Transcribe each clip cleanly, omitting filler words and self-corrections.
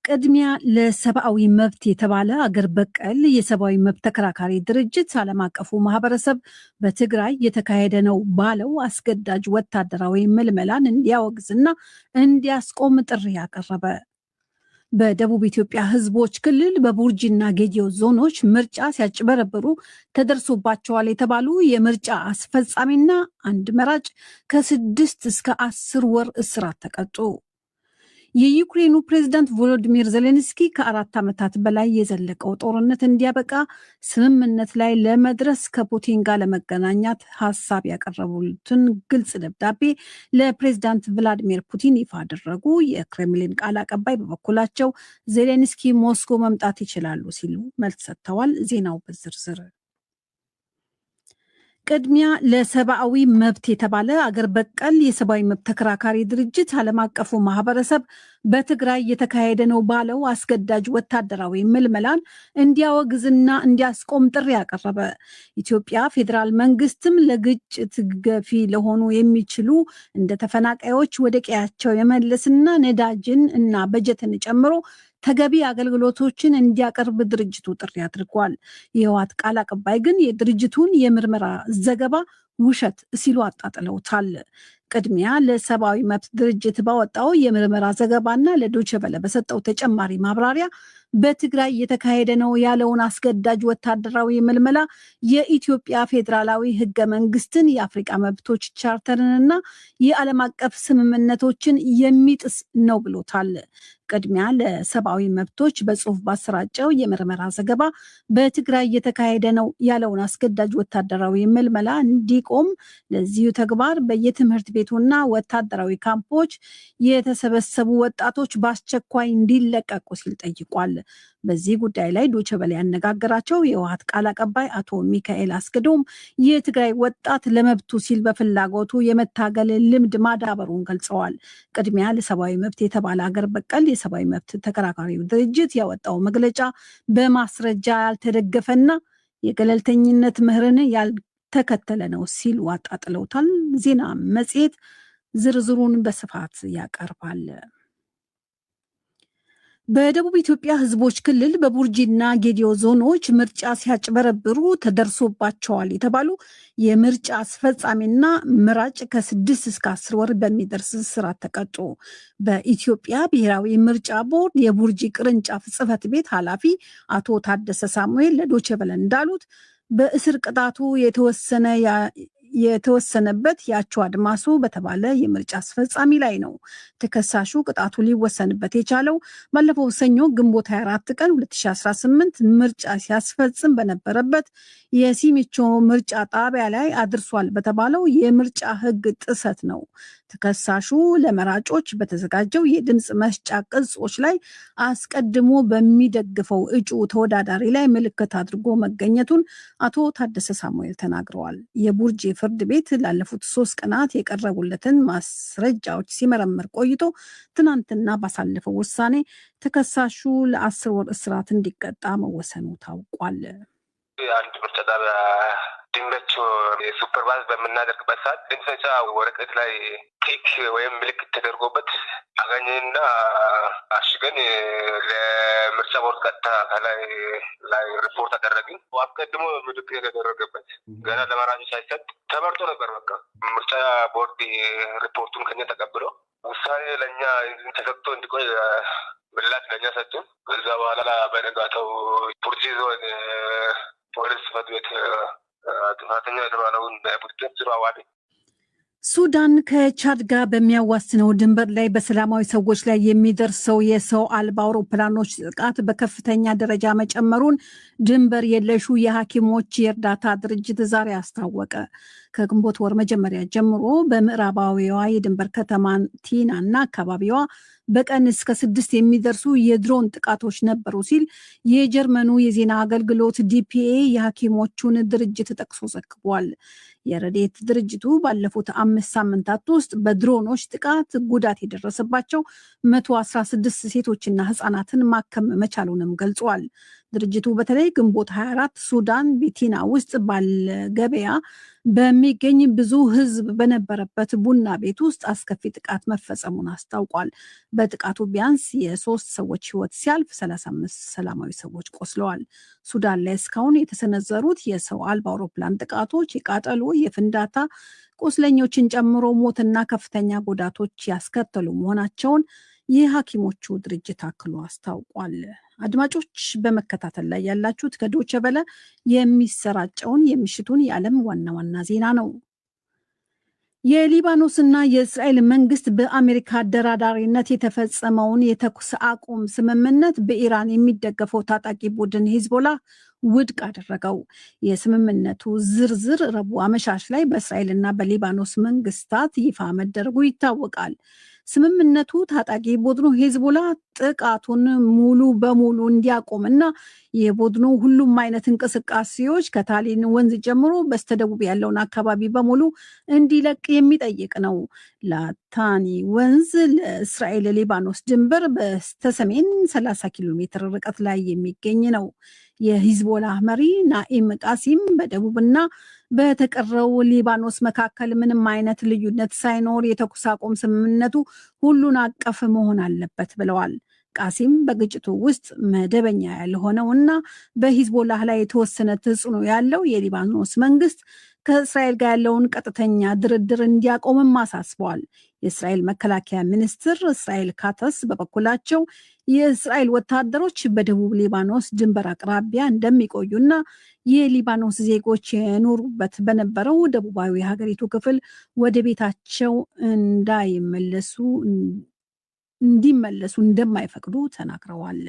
ቅድሚያ ለሰብአዊ መብት የተባለ አገር በቀል የሰብአዊ መብት ተከራካሪ ድርጅት ዓለም አቀፉ ማህበረሰብ በትግራይ የተካሄደ ነው ባለው አስገዳጅ ወታደራዊ ምልመላን እንዲያወግዝና እንዲያስቆም ጥሪ ያቀረበ። በደቡብ ኢትዮጵያ ህዝቦች ክልል በቡርጂና ጌዲዮ ዞኖች ምርጫ ሲያጭበረብሩ ተደርሶባቸዋል የተባሉ የምርጫ አስፈጻሚና አንድ መራጭ ከ6 እስከ 10 ወር እስራት ተቀጡ። የዩክሬኑ ፕሬዝዳንት ቮሎዲሚር ዜሌንስኪ ከ4 ዓመታት በላይ የዘለቀው ጦርነት እንዲያበቃ ስምምነት ላይ ለመድረስ ከፑቲን ጋር ለመገናኛት ሀሳብ ያቀረቡትን ግልጽ ደብዳቤ ለፕሬዝዳንት ቭላዲሚር ፑቲን ይፋ አደረጉ። የክሬምሊን ቃል አቀባይ በበኩላቸው ዜሌንስኪ ሞስኮ መምጣት ይችላሉ ሲሉ መልስ ሰጥተዋል። ዜናው በዝርዝር። ቅድሚያ ለሰብአዊ መብት የተባለ አገር በቀል የሰብአዊ መብት ተከራካሪ ድርጅት ዓለም አቀፉ ማህበረሰብ በትግራይ የተካሄደ ነው ባለው አስገዳጅ ወታደራዊ ምልመላን እንዲያወግዝና እንዲያስቆም ጥሪ ያቀረበ። ኢትዮጵያ ፌዴራል መንግስትም ለግጭት ገፊ ለሆኑ የሚችሉ እንደ ተፈናቃዮች ወደ ቀያቸው የመለስና ነዳጅን እና በጀትን ጨምሮ ተገቢ አገልግሎቶችን እንዲያቀርብ ድርጅቱ ጥሪ አድርጓል። የህወሓት ቃል አቀባይ ግን የድርጅቱን የምርመራ ዘገባ ውሸት ሲሉ አጣጥለውታል። ቅድሚያ ለሰብአዊ መብት ድርጅት ባወጣው የምርመራ ዘገባና ለዶይቼ ቬለ በሰጠው ተጨማሪ ማብራሪያ በትግራይ የተካሄደ ነው ያለውን አስገዳጅ ወታደራዊ ምልመላ የኢትዮጵያ ፌዴራላዊ ህገ መንግስትን፣ የአፍሪካ መብቶች ቻርተርንና የዓለም አቀፍ ስምምነቶችን የሚጥስ ነው ብሎታል። ቅድሚያ ለሰብአዊ መብቶች በጽሁፍ ባሰራጨው የምርመራ ዘገባ በትግራይ የተካሄደ ነው ያለውን አስገዳጅ ወታደራዊ ምልመላ እንዲቆም፣ ለዚሁ ተግባር በየትምህርት ቤቱና ወታደራዊ ካምፖች የተሰበሰቡ ወጣቶች በአስቸኳይ እንዲለቀቁ ሲል ጠይቋል። በዚህ ጉዳይ ላይ ዶይቼ ቬለ ያነጋገራቸው የህወሓት ቃል አቀባይ አቶ ሚካኤል አስገዶም የትግራይ ወጣት ለመብቱ ሲል በፍላጎቱ የመታገል ልምድ ማዳበሩን ገልጸዋል። ቅድሚያ ለሰብአዊ መብት የተባለ አገር በቀል የሰብአዊ መብት ተከራካሪ ድርጅት ያወጣው መግለጫ በማስረጃ ያልተደገፈና የገለልተኝነት ምህርን ያልተከተለ ነው ሲሉ አጣጥለውታል። ዜና መጽሔት ዝርዝሩን በስፋት ያቀርባል። በደቡብ ኢትዮጵያ ህዝቦች ክልል በቡርጂና ጌዲዮ ዞኖች ምርጫ ሲያጭበረብሩ ተደርሶባቸዋል የተባሉ የምርጫ አስፈጻሚና መራጭ ከ6 እስከ 10 ወር በሚደርስ እስራት ተቀጡ። በኢትዮጵያ ብሔራዊ ምርጫ ቦርድ የቡርጂ ቅርንጫፍ ጽህፈት ቤት ኃላፊ አቶ ታደሰ ሳሙኤል ለዶይቼ ቬለ እንዳሉት በእስር ቅጣቱ የተወሰነበት ያቸው አድማሱ በተባለ የምርጫ አስፈጻሚ ላይ ነው። ተከሳሹ ቅጣቱ ሊወሰንበት የቻለው ባለፈው ሰኞ ግንቦት 24 ቀን 2018 ምርጫ ሲያስፈጽም በነበረበት የሲሚቾ ምርጫ ጣቢያ ላይ አድርሷል በተባለው የምርጫ ህግ ጥሰት ነው። ተከሳሹ ለመራጮች በተዘጋጀው የድምፅ መስጫ ቅጾች ላይ አስቀድሞ በሚደግፈው እጩ ተወዳዳሪ ላይ ምልክት አድርጎ መገኘቱን አቶ ታደሰ ሳሙኤል ተናግረዋል። የቡርጂ ፍርድ ቤት ላለፉት 3 ቀናት የቀረቡለትን ማስረጃዎች ሲመረምር ቆይቶ ትናንትና ባሳለፈው ውሳኔ ተከሳሹ ለ10 ወር እስራት እንዲቀጣ መወሰኑ ታውቋል። አንድ ምርጫ ጣቢያ ድንገት ሱፐርቫይዝ በምናደርግበት ሰዓት ድምፅ መስጫ ወረቀት ላይ ቲክ ወይም ምልክት ተደርጎበት አገኘንና አሽገን ለምርጫ ቦርድ ቀጥታ ላይ ሪፖርት አደረግን። አስቀድሞ ምልክት የተደረገበት ገና ለመራጮች ሳይሰጥ ተመርጦ ነበር። በቃ ምርጫ ቦርድ ሪፖርቱን ከኛ ተቀብሎ ውሳኔ ለእኛ ተሰጥቶ እንዲቆይ ምላሽ ለእኛ ሰጡን። ከዛ በኋላ በነጋታው ቡርጂ ዞን ፖሊስ ጽሕፈት ቤት ጥፋተኛ የተባለውን ቡድን ስራ ዋለ። ሱዳን ከቻድ ጋር በሚያዋስነው ድንበር ላይ በሰላማዊ ሰዎች ላይ የሚደርሰው የሰው አልባ አውሮፕላኖች ጥቃት በከፍተኛ ደረጃ መጨመሩን ድንበር የለሹ የሐኪሞች የእርዳታ ድርጅት ዛሬ አስታወቀ። ከግንቦት ወር መጀመሪያ ጀምሮ በምዕራባዊዋ የድንበር ከተማ ቲና እና አካባቢዋ በቀን እስከ 6 የሚደርሱ የድሮን ጥቃቶች ነበሩ ሲል የጀርመኑ የዜና አገልግሎት ዲፒኤ የሐኪሞቹን ድርጅት ጠቅሶ ዘግቧል። የረድኤት ድርጅቱ ባለፉት 5 ሳምንታት ውስጥ በድሮኖች ጥቃት ጉዳት የደረሰባቸው 116 ሴቶችና ህጻናትን ማከም መቻሉንም ገልጿል። ድርጅቱ በተለይ ግንቦት 24 ሱዳን ቤቲና ውስጥ ባለ ገበያ በሚገኝ ብዙ ህዝብ በነበረበት ቡና ቤት ውስጥ አስከፊ ጥቃት መፈጸሙን አስታውቋል። በጥቃቱ ቢያንስ የ3 ሰዎች ህይወት ሲያልፍ 35 ሰላማዊ ሰዎች ቆስለዋል። ሱዳን ላይ እስካሁን የተሰነዘሩት የሰው አልባ አውሮፕላን ጥቃቶች የቃጠሎ፣ የፍንዳታ፣ ቁስለኞችን ጨምሮ ሞትና ከፍተኛ ጉዳቶች ያስከተሉ መሆናቸውን የሐኪሞቹ ድርጅት አክሎ አስታውቋል። አድማጮች በመከታተል ላይ ያላችሁት ከዶቼ ቬለ የሚሰራጨውን የምሽቱን የዓለም ዋና ዋና ዜና ነው። የሊባኖስና የእስራኤል መንግስት በአሜሪካ አደራዳሪነት የተፈጸመውን የተኩስ አቁም ስምምነት በኢራን የሚደገፈው ታጣቂ ቡድን ሂዝቦላ ውድቅ አደረገው። የስምምነቱ ዝርዝር ረቡዕ አመሻሽ ላይ በእስራኤልና በሊባኖስ መንግስታት ይፋ መደረጉ ይታወቃል። ስምምነቱ ታጣቂ ቡድኑ ሂዝቦላ ጥቃቱን ሙሉ በሙሉ እንዲያቆምና የቡድኑ ሁሉም አይነት እንቅስቃሴዎች ከታሊን ወንዝ ጀምሮ በስተደቡብ ያለውን አካባቢ በሙሉ እንዲለቅ የሚጠይቅ ነው። ላታኒ ወንዝ ለእስራኤል ሊባኖስ ድንበር በስተሰሜን 30 ኪሎ ሜትር ርቀት ላይ የሚገኝ ነው። የሂዝቦላ መሪ ናኢም ቃሲም በደቡብና በተቀረው ሊባኖስ መካከል ምንም አይነት ልዩነት ሳይኖር የተኩስ አቁም ስምምነቱ ሁሉን አቀፍ መሆን አለበት ብለዋል። ቃሲም በግጭቱ ውስጥ መደበኛ ያልሆነውና በሂዝቦላህ ላይ የተወሰነ ተጽዕኖ ያለው የሊባኖስ መንግስት ከእስራኤል ጋር ያለውን ቀጥተኛ ድርድር እንዲያቆምም አሳስበዋል። የእስራኤል መከላከያ ሚኒስትር እስራኤል ካተስ በበኩላቸው የእስራኤል ወታደሮች በደቡብ ሊባኖስ ድንበር አቅራቢያ እንደሚቆዩና የሊባኖስ ዜጎች የኖሩበት በነበረው ደቡባዊ ሀገሪቱ ክፍል ወደ ቤታቸው እንዲመለሱ እንደማይፈቅዱ ተናግረዋል።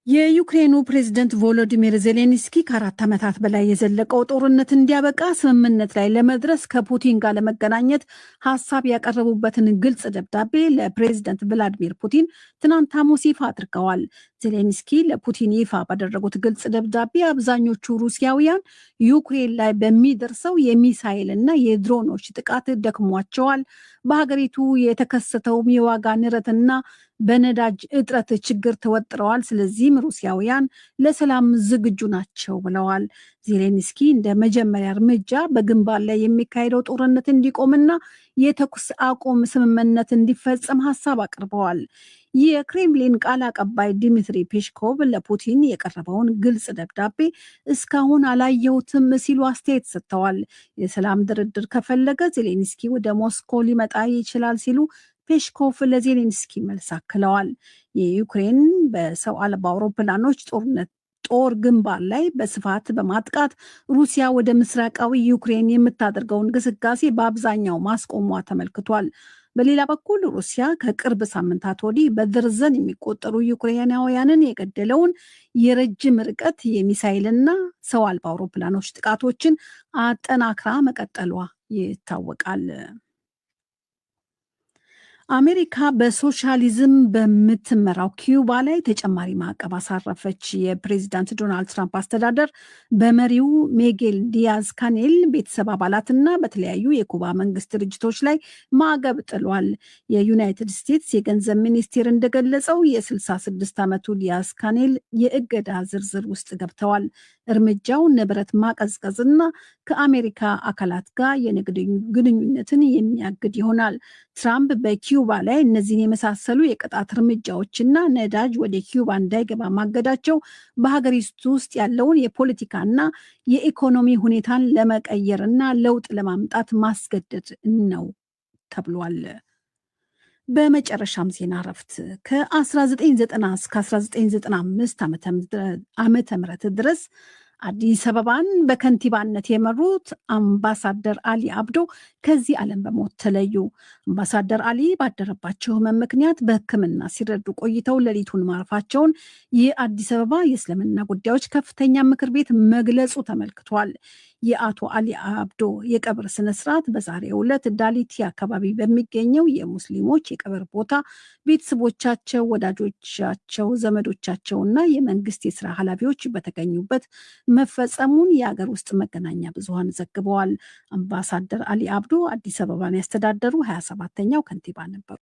የዩክሬኑ ፕሬዝደንት ቮሎዲሚር ዜሌንስኪ ከ4 ዓመታት በላይ የዘለቀው ጦርነት እንዲያበቃ ስምምነት ላይ ለመድረስ ከፑቲን ጋር ለመገናኘት ሀሳብ ያቀረቡበትን ግልጽ ደብዳቤ ለፕሬዝደንት ቭላዲሚር ፑቲን ትናንት ሐሙስ ይፋ አድርገዋል። ዜሌንስኪ ለፑቲን ይፋ ባደረጉት ግልጽ ደብዳቤ አብዛኞቹ ሩሲያውያን ዩክሬን ላይ በሚደርሰው የሚሳይል እና የድሮኖች ጥቃት ደክሟቸዋል፣ በሀገሪቱ የተከሰተውም የዋጋ ንረትና በነዳጅ እጥረት ችግር ተወጥረዋል። ስለዚህም ሩሲያውያን ለሰላም ዝግጁ ናቸው ብለዋል። ዜሌንስኪ እንደ መጀመሪያ እርምጃ በግንባር ላይ የሚካሄደው ጦርነት እንዲቆምና የተኩስ አቁም ስምምነት እንዲፈጸም ሀሳብ አቅርበዋል። የክሬምሊን ቃል አቀባይ ዲሚትሪ ፔስኮቭ ለፑቲን የቀረበውን ግልጽ ደብዳቤ እስካሁን አላየሁትም ሲሉ አስተያየት ሰጥተዋል። የሰላም ድርድር ከፈለገ ዜሌንስኪ ወደ ሞስኮ ሊመጣ ይችላል ሲሉ ፔስኮቭ ለዜሌንስኪ መልስ አክለዋል። የዩክሬን በሰው አልባ አውሮፕላኖች ጦር ግንባር ላይ በስፋት በማጥቃት ሩሲያ ወደ ምስራቃዊ ዩክሬን የምታደርገውን እንቅስቃሴ በአብዛኛው ማስቆሟ ተመልክቷል። በሌላ በኩል ሩሲያ ከቅርብ ሳምንታት ወዲህ በደርዘን የሚቆጠሩ ዩክሬናውያንን የገደለውን የረጅም ርቀት የሚሳይልና ሰው አልባ አውሮፕላኖች ጥቃቶችን አጠናክራ መቀጠሏ ይታወቃል። አሜሪካ በሶሻሊዝም በምትመራው ኪዩባ ላይ ተጨማሪ ማዕቀብ አሳረፈች። የፕሬዚዳንት ዶናልድ ትራምፕ አስተዳደር በመሪው ሚጌል ዲያዝ ካኔል ቤተሰብ አባላትና በተለያዩ የኩባ መንግስት ድርጅቶች ላይ ማዕቀብ ጥሏል። የዩናይትድ ስቴትስ የገንዘብ ሚኒስቴር እንደገለጸው የ66 ዓመቱ ዲያዝ ካኔል የእገዳ ዝርዝር ውስጥ ገብተዋል። እርምጃው ንብረት ማቀዝቀዝና ከአሜሪካ አካላት ጋር የንግድ ግንኙነትን የሚያግድ ይሆናል። ትራምፕ በኪዩባ ላይ እነዚህን የመሳሰሉ የቅጣት እርምጃዎችና ነዳጅ ወደ ኪዩባ እንዳይገባ ማገዳቸው በሀገሪቱ ውስጥ ያለውን የፖለቲካና የኢኮኖሚ ሁኔታን ለመቀየርና ለውጥ ለማምጣት ማስገደድ ነው ተብሏል። በመጨረሻም ዜና እረፍት ከ1990 እስከ 1995 ዓመተ ምህረት ድረስ አዲስ አበባን በከንቲባነት የመሩት አምባሳደር አሊ አብዶ ከዚህ ዓለም በሞት ተለዩ። አምባሳደር አሊ ባደረባቸው ሕመም ምክንያት በሕክምና ሲረዱ ቆይተው ሌሊቱን ማረፋቸውን የአዲስ አበባ የእስልምና ጉዳዮች ከፍተኛ ምክር ቤት መግለጹ ተመልክቷል። የአቶ አሊ አብዶ የቀብር ስነስርዓት በዛሬው ዕለት ዳሊቲ አካባቢ በሚገኘው የሙስሊሞች የቀብር ቦታ ቤተሰቦቻቸው፣ ወዳጆቻቸው፣ ዘመዶቻቸውና የመንግስት የስራ ኃላፊዎች በተገኙበት መፈጸሙን የአገር ውስጥ መገናኛ ብዙሃን ዘግበዋል። አምባሳደር አሊ አብዶ አዲስ አበባን ያስተዳደሩ 27ኛው ከንቲባ ነበሩ።